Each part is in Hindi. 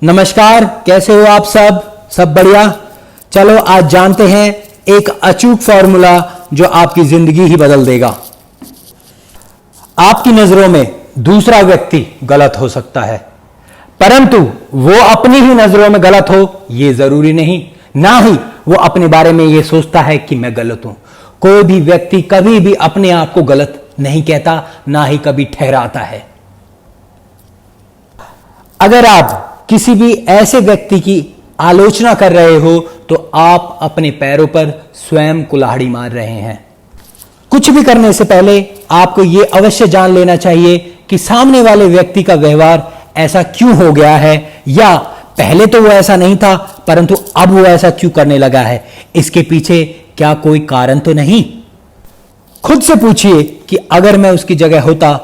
नमस्कार, कैसे हो आप सब बढ़िया। चलो आज जानते हैं एक अचूक फॉर्मूला जो आपकी जिंदगी ही बदल देगा। आपकी नजरों में दूसरा व्यक्ति गलत हो सकता है, परंतु वो अपनी ही नजरों में गलत हो ये जरूरी नहीं, ना ही वो अपने बारे में ये सोचता है कि मैं गलत हूं। कोई भी व्यक्ति कभी भी अपने आप को गलत नहीं कहता, ना ही कभी ठहराता है। अगर आप किसी भी ऐसे व्यक्ति की आलोचना कर रहे हो तो आप अपने पैरों पर स्वयं कुल्हाड़ी मार रहे हैं। कुछ भी करने से पहले आपको यह अवश्य जान लेना चाहिए कि सामने वाले व्यक्ति का व्यवहार ऐसा क्यों हो गया है, या पहले तो वो ऐसा नहीं था परंतु अब वो ऐसा क्यों करने लगा है। इसके पीछे क्या कोई कारण तो नहीं। खुद से पूछिए कि अगर मैं उसकी जगह होता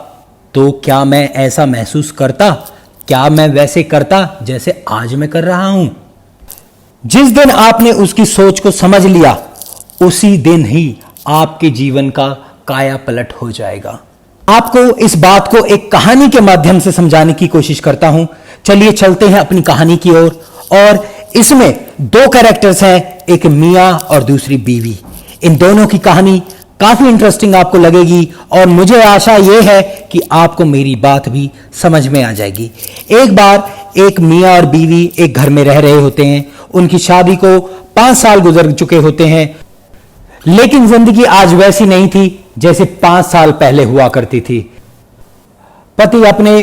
तो क्या मैं ऐसा महसूस करता, क्या मैं वैसे करता जैसे आज मैं कर रहा हूं। जिस दिन आपने उसकी सोच को समझ लिया उसी दिन ही आपके जीवन का काया पलट हो जाएगा। आपको इस बात को एक कहानी के माध्यम से समझाने की कोशिश करता हूं। चलिए चलते हैं अपनी कहानी की ओर। और इसमें दो कैरेक्टर्स हैं, एक मियां और दूसरी बीवी। इन दोनों की कहानी काफी इंटरेस्टिंग आपको लगेगी और मुझे आशा यह है कि आपको मेरी बात भी समझ में आ जाएगी। एक बार एक मियां और बीवी एक घर में रह रहे होते हैं। उनकी शादी को 5 साल गुजर चुके होते हैं, लेकिन जिंदगी आज वैसी नहीं थी जैसे 5 साल पहले हुआ करती थी। पति अपने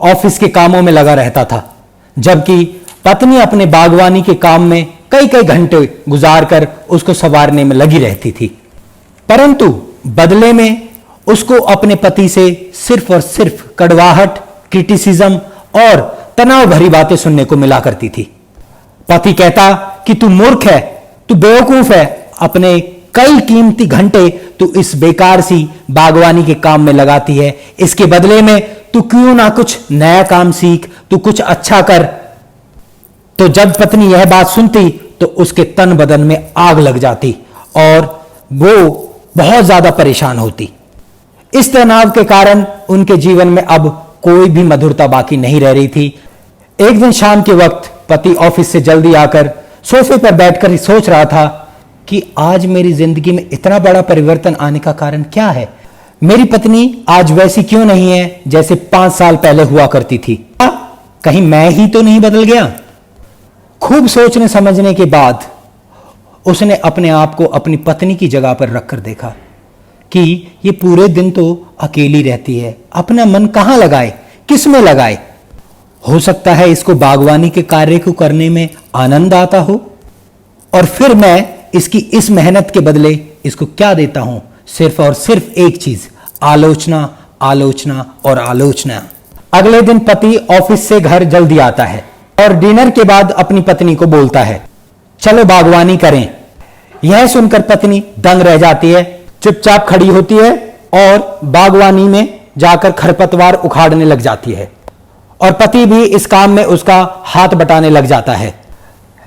ऑफिस के कामों में लगा रहता था, जबकि पत्नी अपने बागवानी के काम में कई कई घंटे गुजारकर उसको संवारने में लगी रहती थी। परंतु बदले में उसको अपने पति से सिर्फ और सिर्फ कड़वाहट, क्रिटिसिज्म और तनाव भरी बातें सुनने को मिला करती थी। पति कहता कि तू मूर्ख है, तू बेवकूफ है, अपने कई कीमती घंटे तू इस बेकार सी बागवानी के काम में लगाती है। इसके बदले में तू क्यों ना कुछ नया काम सीख, तू कुछ अच्छा कर। तो जब पत्नी यह बात सुनती तो उसके तन बदन में आग लग जाती और वो बहुत ज्यादा परेशान होती। इस तनाव के कारण उनके जीवन में अब कोई भी मधुरता बाकी नहीं रह रही थी। एक दिन शाम के वक्त पति ऑफिस से जल्दी आकर सोफे पर बैठकर सोच रहा था कि आज मेरी जिंदगी में इतना बड़ा परिवर्तन आने का कारण क्या है। मेरी पत्नी आज वैसी क्यों नहीं है जैसे 5 साल पहले हुआ करती थी। कहीं मैं ही तो नहीं बदल गया। खूब सोचने समझने के बाद उसने अपने आप को अपनी पत्नी की जगह पर रखकर देखा कि ये पूरे दिन तो अकेली रहती है, अपना मन कहां लगाए, किस में लगाए। हो सकता है इसको बागवानी के कार्य को करने में आनंद आता हो, और फिर मैं इसकी इस मेहनत के बदले इसको क्या देता हूं, सिर्फ और सिर्फ एक चीज, आलोचना, आलोचना और आलोचना। अगले दिन पति ऑफिस से घर जल्दी आता है और डिनर के बाद अपनी पत्नी को बोलता है, चलो बागवानी करें। यह सुनकर पत्नी दंग रह जाती है, चुपचाप खड़ी होती है और बागवानी में जाकर खरपतवार उखाड़ने लग जाती है, और पति भी इस काम में उसका हाथ बटाने लग जाता है।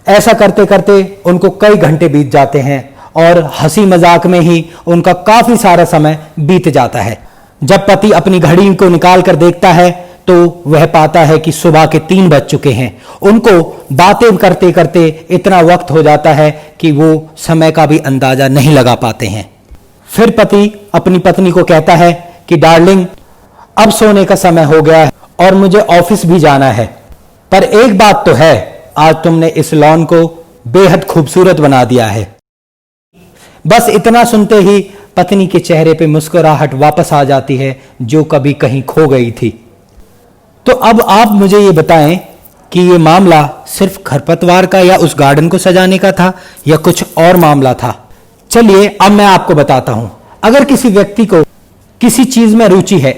ऐसा करते करते उनको कई घंटे बीत जाते हैं और हंसी मजाक में ही उनका काफी सारा समय बीत जाता है। जब पति अपनी घड़ी को निकाल कर देखता है तो वह पाता है कि सुबह के 3 बज चुके हैं। उनको बातें करते करते इतना वक्त हो जाता है कि वो समय का भी अंदाजा नहीं लगा पाते हैं। फिर पति अपनी पत्नी को कहता है कि डार्लिंग, अब सोने का समय हो गया है और मुझे ऑफिस भी जाना है, पर एक बात तो है, आज तुमने इस लॉन को बेहद खूबसूरत बना दिया है। बस इतना सुनते ही पत्नी के चेहरे पे मुस्कुराहट वापस आ जाती है जो कभी कहीं खो गई थी। तो अब आप मुझे ये बताएं कि ये मामला सिर्फ खरपतवार का या उस गार्डन को सजाने का था या कुछ और मामला था। चलिए अब मैं आपको बताता हूं। अगर किसी व्यक्ति को किसी चीज में रुचि है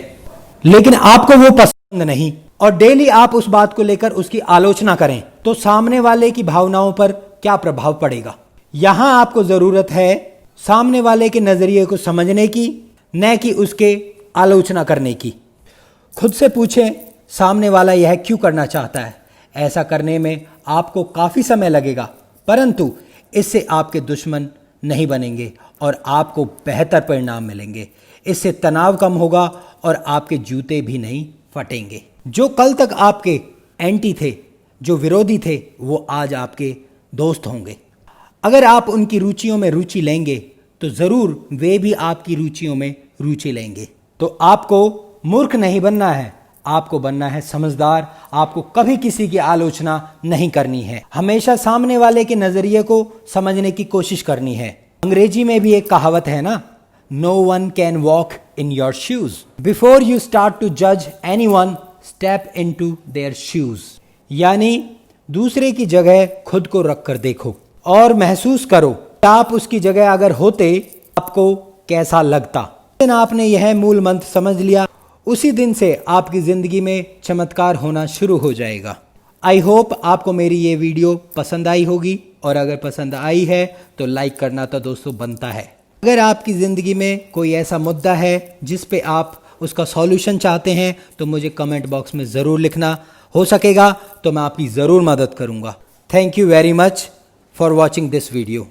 लेकिन आपको वो पसंद नहीं और डेली आप उस बात को लेकर उसकी आलोचना करें तो सामने वाले की भावनाओं पर क्या प्रभाव पड़ेगा। यहां आपको जरूरत है सामने वाले के नजरिए को समझने की, न कि उसके आलोचना करने की। खुद से पूछें सामने वाला यह क्यों करना चाहता है। ऐसा करने में आपको काफी समय लगेगा, परंतु इससे आपके दुश्मन नहीं बनेंगे और आपको बेहतर परिणाम मिलेंगे। इससे तनाव कम होगा और आपके जूते भी नहीं फटेंगे। जो कल तक आपके एंटी थे जो विरोधी थे वो आज आपके दोस्त होंगे। अगर आप उनकी रुचियों में रुचि लेंगे तो ज़रूर वे भी आपकी रुचियों में रुचि लेंगे। तो आपको मूर्ख नहीं बनना है, आपको बनना है समझदार। आपको कभी किसी की आलोचना नहीं करनी है, हमेशा सामने वाले के नज़रिए को समझने की कोशिश करनी है। अंग्रेजी में भी एक कहावत है ना, no one can walk in your shoes. Before you start to जज anyone, step into their shoes. यानी दूसरे की जगह खुद को रख कर देखो और महसूस करो आप उसकी जगह अगर होते आपको कैसा लगता। जिस दिन आपने यह मूल मंत्र समझ लिया, उसी दिन से आपकी ज़िंदगी में चमत्कार होना शुरू हो जाएगा। आई होप आपको मेरी ये वीडियो पसंद आई होगी, और अगर पसंद आई है तो लाइक करना तो दोस्तों बनता है। अगर आपकी ज़िंदगी में कोई ऐसा मुद्दा है जिस पे आप उसका सॉल्यूशन चाहते हैं तो मुझे कमेंट बॉक्स में ज़रूर लिखना। हो सकेगा तो मैं आपकी ज़रूर मदद करूँगा। Thank you very much for watching this video.